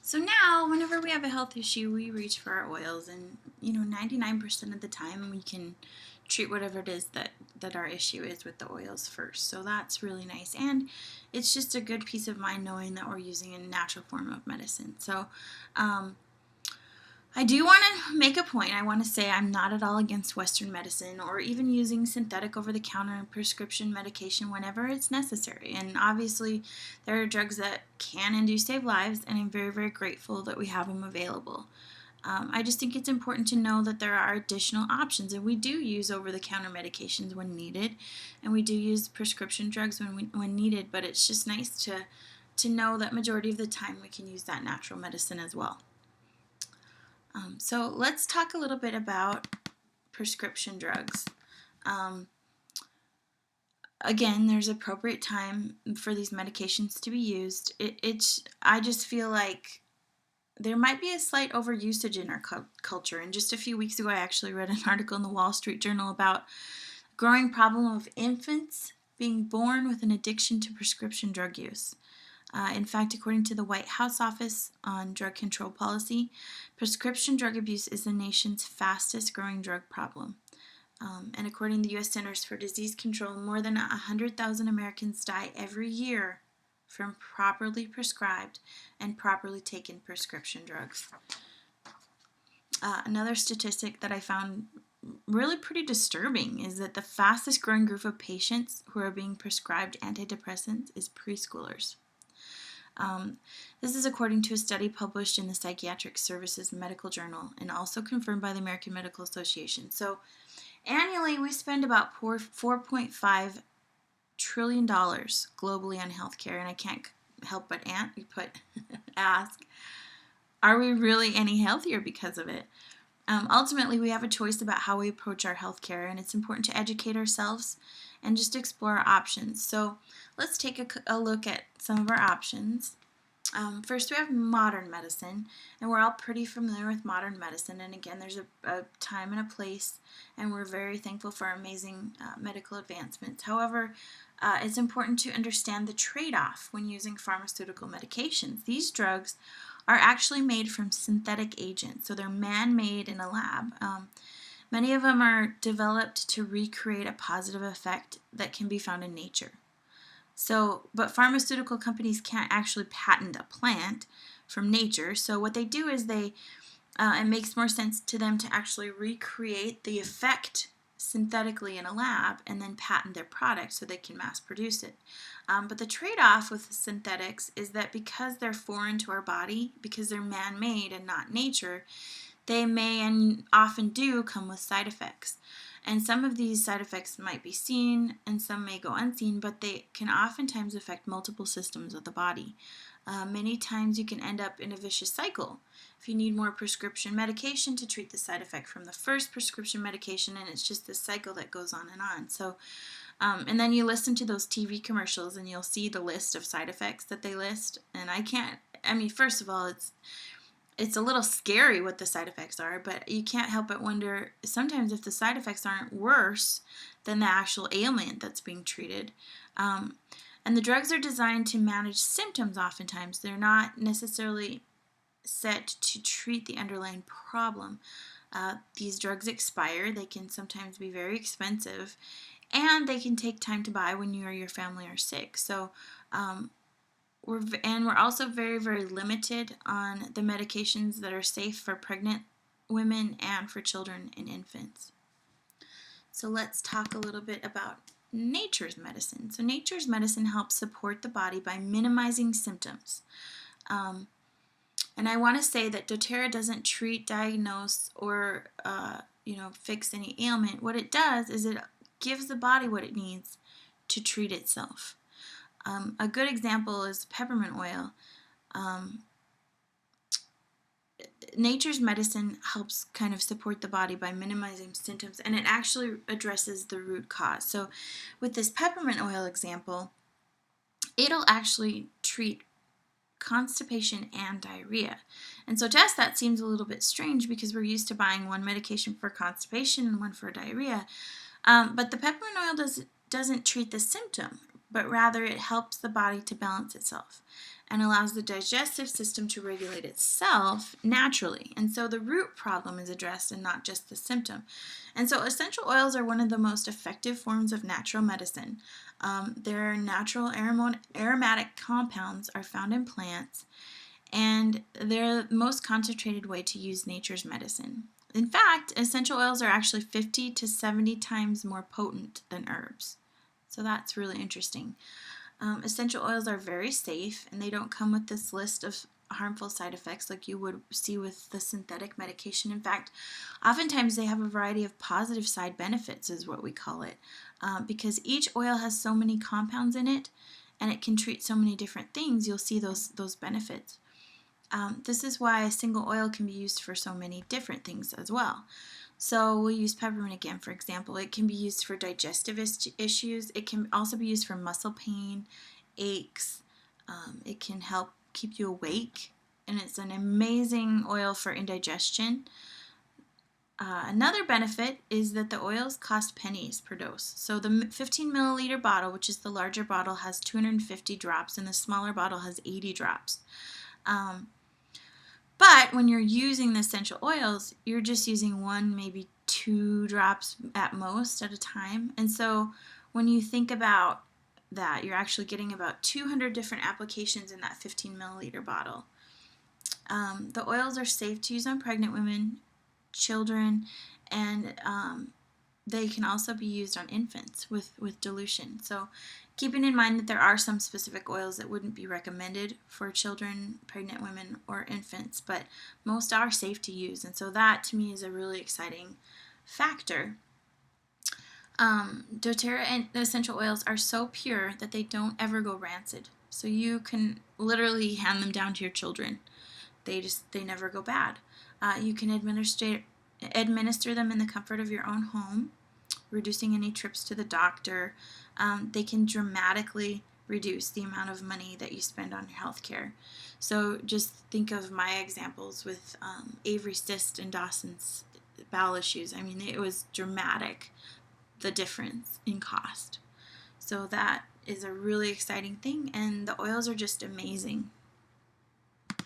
So now, whenever we have a health issue, we reach for our oils, and 99% of the time we can treat whatever it is that our issue is with the oils first. So that's really nice, and it's just a good peace of mind knowing that we're using a natural form of medicine. So I do want to make a point. I want to say I'm not at all against Western medicine or even using synthetic over-the-counter prescription medication whenever it's necessary. And obviously, there are drugs that can and do save lives, and I'm very, very grateful that we have them available. I just think it's important to know that there are additional options, and we do use over-the-counter medications when needed, and we do use prescription drugs when needed, but it's just nice to know that majority of the time we can use that natural medicine as well. So let's talk a little bit about prescription drugs. Again, there's appropriate time for these medications to be used. I just feel like there might be a slight overusage in our culture. And just a few weeks ago, I actually read an article in the Wall Street Journal about the growing problem of infants being born with an addiction to prescription drug use. In fact, according to the White House Office on Drug Control Policy, prescription drug abuse is the nation's fastest growing drug problem. And according to the U.S. Centers for Disease Control, more than 100,000 Americans die every year from properly prescribed and properly taken prescription drugs. Another statistic that I found really pretty disturbing is that the fastest growing group of patients who are being prescribed antidepressants is preschoolers. This is according to a study published in the Psychiatric Services Medical Journal and also confirmed by the American Medical Association. So annually we spend about $4.5 trillion globally on healthcare, and I can't help but ask, are we really any healthier because of it? Ultimately, we have a choice about how we approach our healthcare, and it's important to educate ourselves and just explore our options. So let's take a look at some of our options. First, we have modern medicine, and we're all pretty familiar with modern medicine. And again, there's a time and a place, and we're very thankful for our amazing medical advancements. However, it's important to understand the trade-off when using pharmaceutical medications. These drugs are actually made from synthetic agents, so they're man-made in a lab. Many of them are developed to recreate a positive effect that can be found in nature. But pharmaceutical companies can't actually patent a plant from nature, so what they do is it makes more sense to them to actually recreate the effect synthetically in a lab and then patent their product so they can mass produce it. But the trade-off with synthetics is that because they're foreign to our body, because they're man-made and not nature, they may and often do come with side effects. And some of these side effects might be seen and some may go unseen, but they can oftentimes affect multiple systems of the body. Many times you can end up in a vicious cycle. If you need more prescription medication to treat the side effect from the first prescription medication, and it's just this cycle that goes on and on. So, and then you listen to those TV commercials and you'll see the list of side effects that they list. And first of all, it's a little scary what the side effects are, but you can't help but wonder sometimes if the side effects aren't worse than the actual ailment that's being treated. And the drugs are designed to manage symptoms oftentimes. They're not necessarily set to treat the underlying problem. These drugs expire. They can sometimes be very expensive, and they can take time to buy when you or your family are sick. So we're also very, very limited on the medications that are safe for pregnant women and for children and infants. So let's talk a little bit about nature's medicine. So nature's medicine helps support the body by minimizing symptoms. And I want to say that doTERRA doesn't treat, diagnose, or fix any ailment. What it does is it gives the body what it needs to treat itself. A good example is peppermint oil. Nature's medicine helps kind of support the body by minimizing symptoms, and it actually addresses the root cause. So with this peppermint oil example, it'll actually treat constipation and diarrhea. And so to us that seems a little bit strange because we're used to buying one medication for constipation and one for diarrhea. But the peppermint oil doesn't treat the symptom, but rather it helps the body to balance itself. and allows the digestive system to regulate itself naturally. And so the root problem is addressed and not just the symptom. And so essential oils are one of the most effective forms of natural medicine. Their natural aromatic compounds are found in plants, and they're the most concentrated way to use nature's medicine. In fact, essential oils are actually 50 to 70 times more potent than herbs. So that's really interesting. Essential oils are very safe, and they don't come with this list of harmful side effects like you would see with the synthetic medication. In fact, oftentimes they have a variety of positive side benefits, is what we call it, because each oil has so many compounds in it, and it can treat so many different things. You'll see those benefits. This is why a single oil can be used for so many different things as well. So we'll use peppermint again, for example. It can be used for digestive issues. It can also be used for muscle pain, aches. It can help keep you awake, and it's an amazing oil for indigestion. Another benefit is that the oils cost pennies per dose. So the 15 milliliter bottle, which is the larger bottle, has 250 drops, and the smaller bottle has 80 drops. But when you're using the essential oils, you're just using 1, maybe 2 drops at most at a time. And so when you think about that, you're actually getting about 200 different applications in that 15 milliliter bottle. The oils are safe to use on pregnant women, children, and they can also be used on infants with dilution. So keeping in mind that there are some specific oils that wouldn't be recommended for children, pregnant women, or infants, but most are safe to use. And so that to me is a really exciting factor. doTERRA and the essential oils are so pure that they don't ever go rancid. So you can literally hand them down to your children. They never go bad. You can administer them in the comfort of your own home, reducing any trips to the doctor. They can dramatically reduce the amount of money that you spend on your health care. So just think of my examples with Avery's cyst and Dawson's bowel issues. I mean, it was dramatic, the difference in cost. So that is a really exciting thing, and the oils are just amazing.